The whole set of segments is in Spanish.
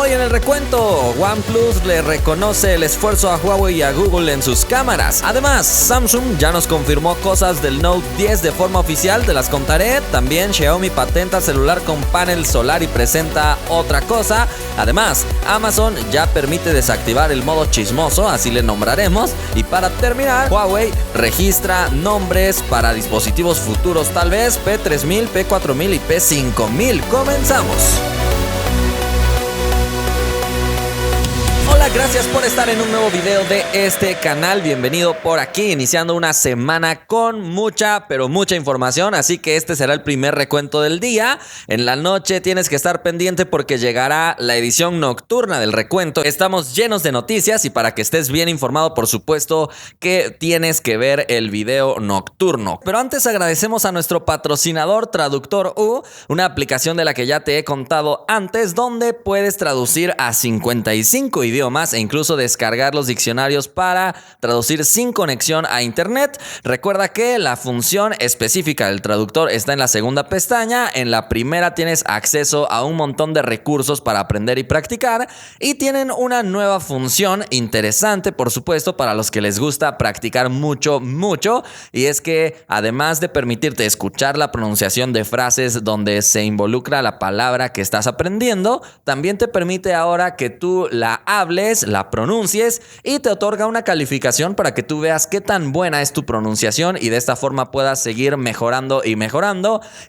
Hoy en el recuento, OnePlus le reconoce el esfuerzo a Huawei y a Google en sus cámaras. Además, Samsung ya nos confirmó cosas del Note 10 de forma oficial, te las contaré. También Xiaomi patenta celular con panel solar y presenta otra cosa. Además, Amazon ya permite desactivar el modo chismoso, así le nombraremos. Y para terminar, Huawei registra nombres para dispositivos futuros, tal vez P3000, P4000 y P5000. Comenzamos. Hola, gracias por estar en un nuevo video de este canal. Bienvenido por aquí, iniciando una semana con mucha información. Así que este será el primer recuento del día. En la noche tienes que estar pendiente porque llegará la edición nocturna del recuento. Estamos llenos de noticias y para que estés bien informado, por supuesto que tienes que ver el video nocturno. Pero antes agradecemos a nuestro patrocinador Traductor U, una aplicación de la que ya te he contado antes, donde puedes traducir a 55 idiomas e incluso descargar los diccionarios para traducir sin conexión a internet. Recuerda que la función específica del traductor está en la segunda pestaña. En la primera tienes acceso a un montón de recursos para aprender y practicar, y tienen una nueva función interesante, por supuesto, para los que les gusta practicar mucho, y es que además de permitirte escuchar la pronunciación de frases donde se involucra la palabra que estás aprendiendo, también te permite ahora que tú la hables, la pronuncies y te otorga una calificación para que tú veas qué tan buena es tu pronunciación y de esta forma puedas seguir mejorando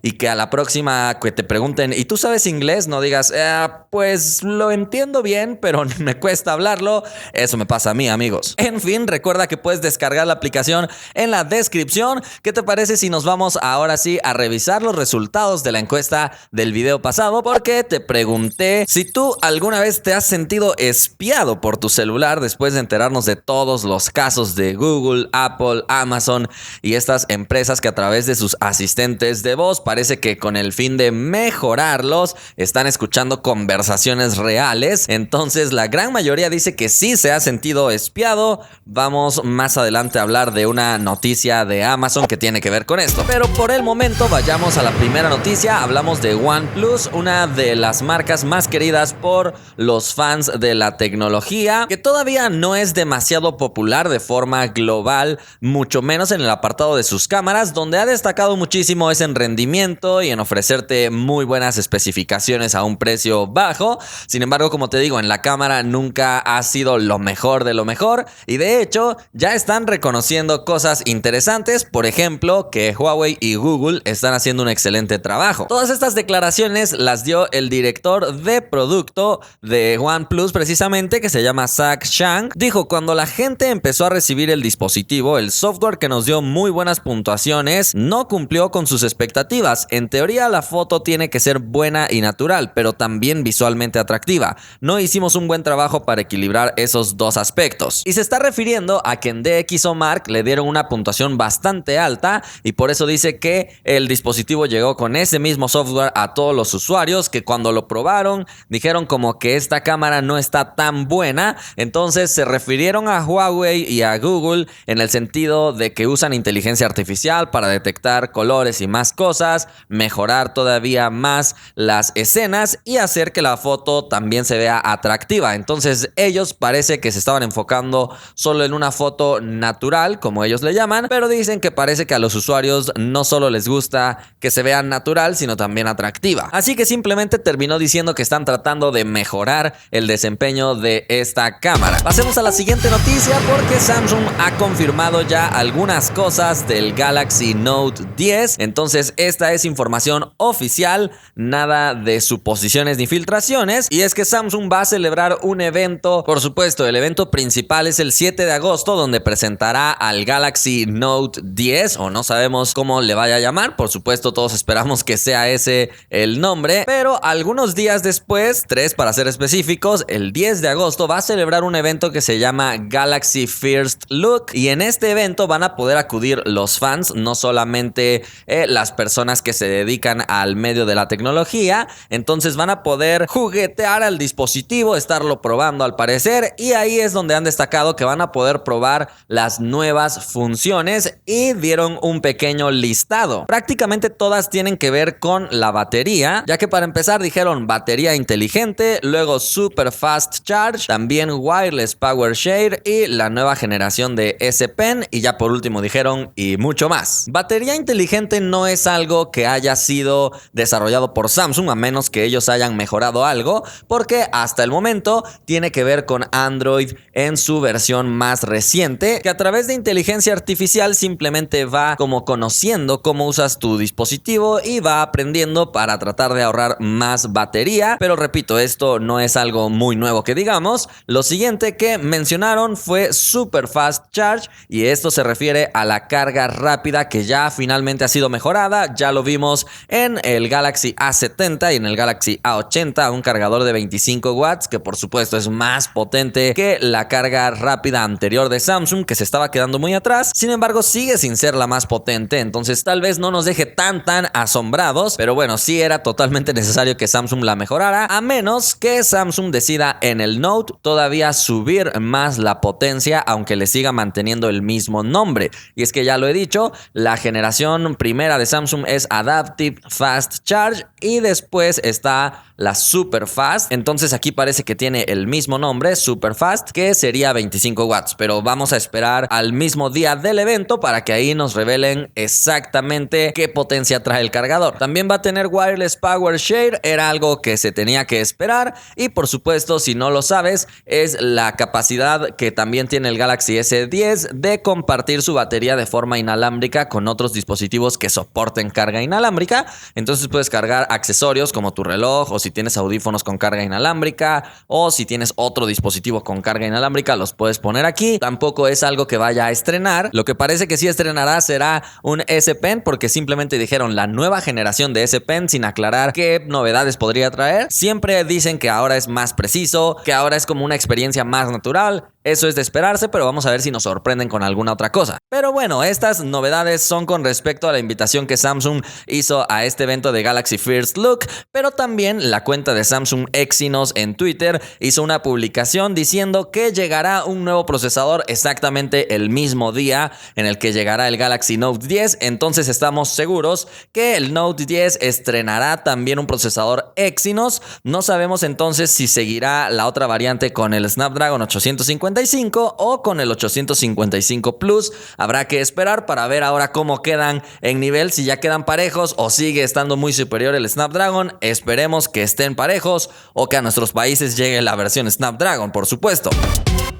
y que a la próxima que te pregunten ¿y tú sabes inglés? No digas pues lo entiendo bien pero me cuesta hablarlo. Eso me pasa a mí, amigos. En fin, recuerda que puedes descargar la aplicación en la descripción. ¿Qué te parece si nos vamos ahora sí a revisar los resultados de la encuesta del video pasado? Porque te pregunté si tú alguna vez te has sentido espiado por tu celular después de enterarnos de todos los casos de Google, Apple, Amazon y estas empresas que a través de sus asistentes de voz, parece que con el fin de mejorarlos, están escuchando conversaciones reales. Entonces la gran mayoría dice que sí se ha sentido espiado. Vamos más adelante a hablar de una noticia de Amazon que tiene que ver con esto, pero por el momento vayamos a la primera noticia. Hablamos de OnePlus, una de las marcas más queridas por los fans de la tecnología, que todavía no es demasiado popular de forma global, mucho menos en el apartado de sus cámaras. Donde ha destacado muchísimo es en rendimiento y en ofrecerte muy buenas especificaciones a un precio bajo. Sin embargo, como te digo, en la cámara nunca ha sido lo mejor de lo mejor, y de hecho ya están reconociendo cosas interesantes, por ejemplo que Huawei y Google están haciendo un excelente trabajo. Todas estas declaraciones las dio el director de producto de OnePlus, precisamente, que se llama Zach Shang. Dijo: cuando la gente empezó a recibir el dispositivo, el software que nos dio muy buenas puntuaciones no cumplió con sus expectativas. En teoría la foto tiene que ser buena y natural, pero también visualmente atractiva. No hicimos un buen trabajo para equilibrar esos dos aspectos. Y se está refiriendo a que en DxOMark le dieron una puntuación bastante alta, y por eso dice que el dispositivo llegó con ese mismo software a todos los usuarios, que cuando lo probaron dijeron como que esta cámara no está tan buena. Entonces se refirieron a Huawei y a Google en el sentido de que usan inteligencia artificial para detectar colores y más cosas, mejorar todavía más las escenas y hacer que la foto también se vea atractiva. Entonces ellos parece que se estaban enfocando solo en una foto natural, como ellos le llaman, pero dicen que parece que a los usuarios no solo les gusta que se vea natural, sino también atractiva. Así que simplemente terminó diciendo que están tratando de mejorar el desempeño de esta cámara. Pasemos a la siguiente noticia, porque Samsung ha confirmado ya algunas cosas del Galaxy Note 10. Entonces esta es información oficial, nada de suposiciones ni filtraciones, y es que Samsung va a celebrar un evento. Por supuesto, el evento principal es el 7 de agosto, donde presentará al Galaxy Note 10, o no sabemos cómo le vaya a llamar. Por supuesto, todos esperamos que sea ese el nombre, pero algunos días después, 3 para ser específicos, el 10 de agosto, agosto va a celebrar un evento que se llama Galaxy First Look, y en este evento van a poder acudir los fans, no solamente las personas que se dedican al medio de la tecnología. Entonces van a poder juguetear al dispositivo, estarlo probando al parecer, y ahí es donde han destacado que van a poder probar las nuevas funciones y dieron un pequeño listado. Prácticamente todas tienen que ver con la batería, ya que para empezar dijeron batería inteligente, luego Super Fast Charge, también Wireless Power Share y la nueva generación de S Pen, y ya por último dijeron y mucho más. Batería inteligente no es algo que haya sido desarrollado por Samsung, a menos que ellos hayan mejorado algo, porque hasta el momento tiene que ver con Android en su versión más reciente, que a través de inteligencia artificial simplemente va como conociendo cómo usas tu dispositivo y va aprendiendo para tratar de ahorrar más batería. Pero repito, esto no es algo muy nuevo que digamos. Lo siguiente que mencionaron fue Super Fast Charge, y esto se refiere a la carga rápida que ya finalmente ha sido mejorada. Ya lo vimos en el Galaxy A70 y en el Galaxy A80, un cargador de 25 watts que por supuesto es más potente que la carga rápida anterior de Samsung, que se estaba quedando muy atrás. Sin embargo, sigue sin ser la más potente, entonces tal vez no nos deje tan asombrados, pero bueno, sí era totalmente necesario que Samsung la mejorara, a menos que Samsung decida en el Note todavía subir más la potencia, aunque le siga manteniendo el mismo nombre. Y es que ya lo he dicho, la generación primera de Samsung es Adaptive Fast Charge y después está la Super Fast. Entonces aquí parece que tiene el mismo nombre, Super Fast, que sería 25 watts, pero vamos a esperar al mismo día del evento para que ahí nos revelen exactamente qué potencia trae el cargador. También va a tener Wireless Power Share, era algo que se tenía que esperar, y por supuesto, si no lo sabes, es la capacidad que también tiene el Galaxy S10 de compartir su batería de forma inalámbrica con otros dispositivos que soporten carga inalámbrica. Entonces puedes cargar accesorios como tu reloj, o si tienes audífonos con carga inalámbrica, o si tienes otro dispositivo con carga inalámbrica, los puedes poner aquí. Tampoco es algo que vaya a estrenar. Lo que parece que sí estrenará será un S Pen, porque simplemente dijeron la nueva generación de S Pen sin aclarar qué novedades podría traer. Siempre dicen que ahora es más preciso, que ahora es como una experiencia más natural. Eso es de esperarse, pero vamos a ver si nos sorprenden con alguna otra cosa. Pero bueno, estas novedades son con respecto a la invitación que Samsung hizo a este evento de Galaxy First Look, pero también la cuenta de Samsung Exynos en Twitter hizo una publicación diciendo que llegará un nuevo procesador exactamente el mismo día en el que llegará el Galaxy Note 10. Entonces estamos seguros que el Note 10 estrenará también un procesador Exynos. No sabemos entonces si seguirá la otra variante con el Snapdragon 855 o con el 855 Plus. Habrá que esperar para ver ahora cómo quedan en nivel, si ya quedan parejos o sigue estando muy superior el Snapdragon. Esperemos que estén parejos o que a nuestros países llegue la versión Snapdragon, por supuesto.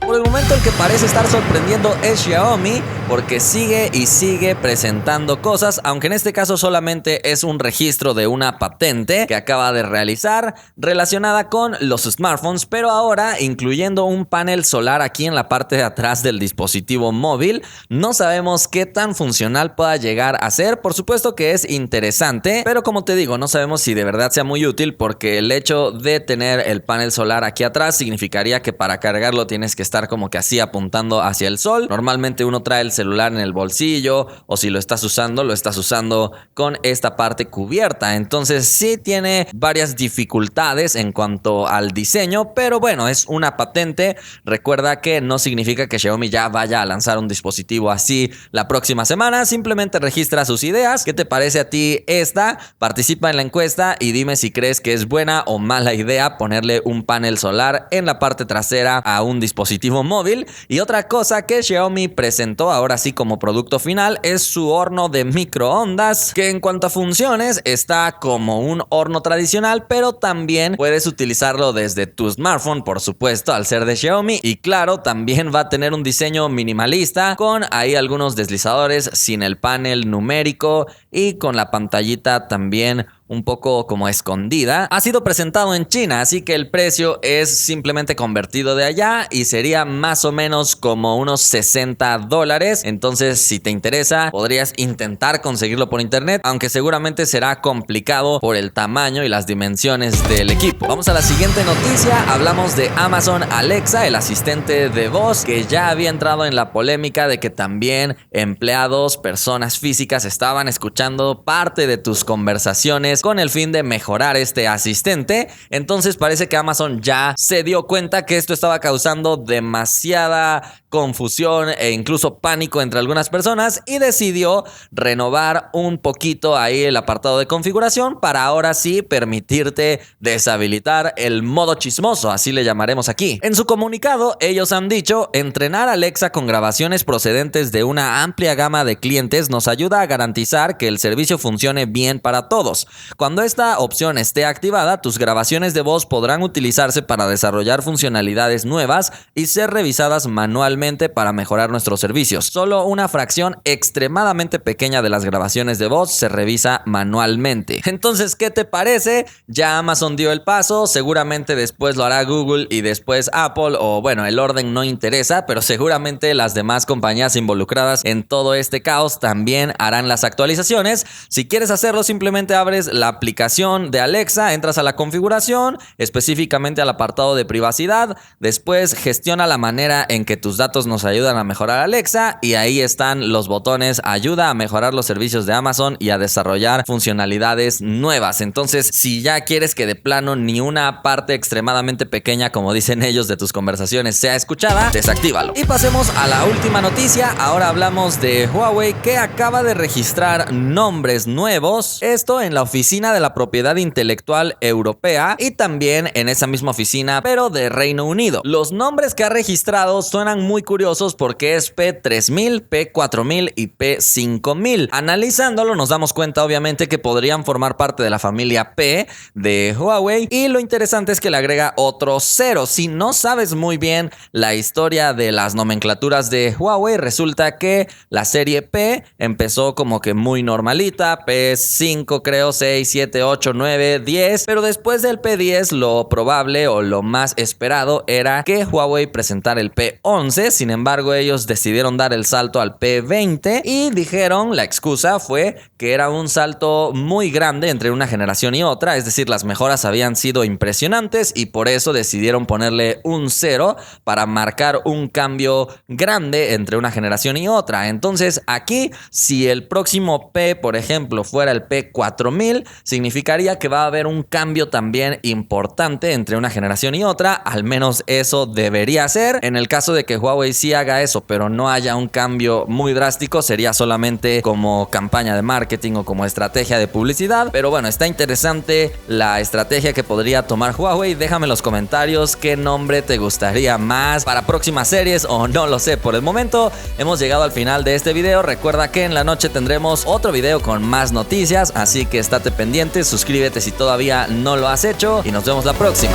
Por el momento el que parece estar sorprendiendo es Xiaomi, porque sigue y sigue presentando cosas, aunque en este caso solamente es un registro de una patente que acaba de realizar relacionada con los smartphones, pero ahora incluyendo un panel solar aquí en la parte de atrás del dispositivo móvil. No sabemos qué tan funcional pueda llegar a ser. Por supuesto que es interesante, pero como te digo, no sabemos si de verdad sea muy útil, porque el hecho de tener el panel solar aquí atrás significaría que para cargarlo tienes que estar como que así apuntando hacia el sol. Normalmente uno trae el celular en el bolsillo, o si lo estás usando con esta parte cubierta. Entonces sí tiene varias dificultades en cuanto al diseño, pero bueno, es una patente. Recuerda que no significa que Xiaomi ya vaya a lanzar un dispositivo así la próxima semana. Simplemente registra sus ideas. ¿Qué te parece a ti esta? Participa en la encuesta y dime si crees que es buena o mala idea ponerle un panel solar en la parte trasera a un dispositivo móvil. Y otra cosa que Xiaomi presentó ahora sí como producto final es su horno de microondas, que en cuanto a funciones está como un horno tradicional, pero también puedes utilizarlo desde tu smartphone, por supuesto, al ser de Xiaomi. Y claro, también va a tener un diseño minimalista con ahí algunos deslizadores sin el panel numérico y con la pantallita también un poco como escondida. Ha sido presentado en China, así que el precio es simplemente convertido de allá y sería más o menos como unos $60. Entonces, si te interesa, podrías intentar conseguirlo por internet, aunque seguramente será complicado por el tamaño y las dimensiones del equipo. Vamos a la siguiente noticia. Hablamos de Amazon Alexa, el asistente de voz, que ya había entrado en la polémica de que también empleados, personas físicas, estaban escuchando parte de tus conversaciones con el fin de mejorar este asistente. Entonces parece que Amazon ya se dio cuenta que esto estaba causando demasiada confusión e incluso pánico entre algunas personas y decidió renovar un poquito ahí el apartado de configuración para ahora sí permitirte deshabilitar el modo chismoso, así le llamaremos aquí. En su comunicado, ellos han dicho: entrenar a Alexa con grabaciones procedentes de una amplia gama de clientes nos ayuda a garantizar que el servicio funcione bien para todos. Cuando esta opción esté activada, tus grabaciones de voz podrán utilizarse para desarrollar funcionalidades nuevas y ser revisadas manualmente para mejorar nuestros servicios. Solo una fracción extremadamente pequeña de las grabaciones de voz se revisa manualmente. Entonces, ¿qué te parece? Ya Amazon dio el paso, seguramente después lo hará Google y después Apple, o bueno, el orden no interesa, pero seguramente las demás compañías involucradas en todo este caos también harán las actualizaciones. Si quieres hacerlo, simplemente abres la aplicación de Alexa, entras a la configuración, específicamente al apartado de privacidad, después gestiona la manera en que tus datos nos ayudan a mejorar Alexa y ahí están los botones ayuda a mejorar los servicios de Amazon y a desarrollar funcionalidades nuevas. Entonces, si ya quieres que de plano ni una parte extremadamente pequeña, como dicen ellos, de tus conversaciones sea escuchada, desactívalo. Y pasemos a la última noticia. Ahora hablamos de Huawei, que acaba de registrar nombres nuevos, esto en la Oficina de la Propiedad Intelectual Europea y también en esa misma oficina, pero de Reino Unido. Los nombres que ha registrado suenan muy curiosos porque es P3000, P4000 y P5000. Analizándolo nos damos cuenta obviamente que podrían formar parte de la familia P de Huawei y lo interesante es que le agrega otro 0. Si no sabes muy bien la historia de las nomenclaturas de Huawei, resulta que la serie P empezó como que muy normalita, P5 creo, 6, 7, 8, 9, 10, pero después del P10 lo probable o lo más esperado era que Huawei presentara el P11. Sin embargo, ellos decidieron dar el salto al P20 y dijeron, la excusa fue que era un salto muy grande entre una generación y otra, es decir, las mejoras habían sido impresionantes y por eso decidieron ponerle un 0 para marcar un cambio grande entre una generación y otra. Entonces aquí, si el próximo P, por ejemplo, fuera el P4000, significaría que va a haber un cambio también importante entre una generación y otra, al menos eso debería ser. En el caso de que Huawei sí haga eso, pero no haya un cambio muy drástico, sería solamente como campaña de marketing o como estrategia de publicidad. Pero bueno, está interesante la estrategia que podría tomar Huawei. Déjame en los comentarios qué nombre te gustaría más para próximas series o no lo sé. Por el momento hemos llegado al final de este video. Recuerda que en la noche tendremos otro video con más noticias, así que estate pendiente, suscríbete si todavía no lo has hecho y nos vemos la próxima.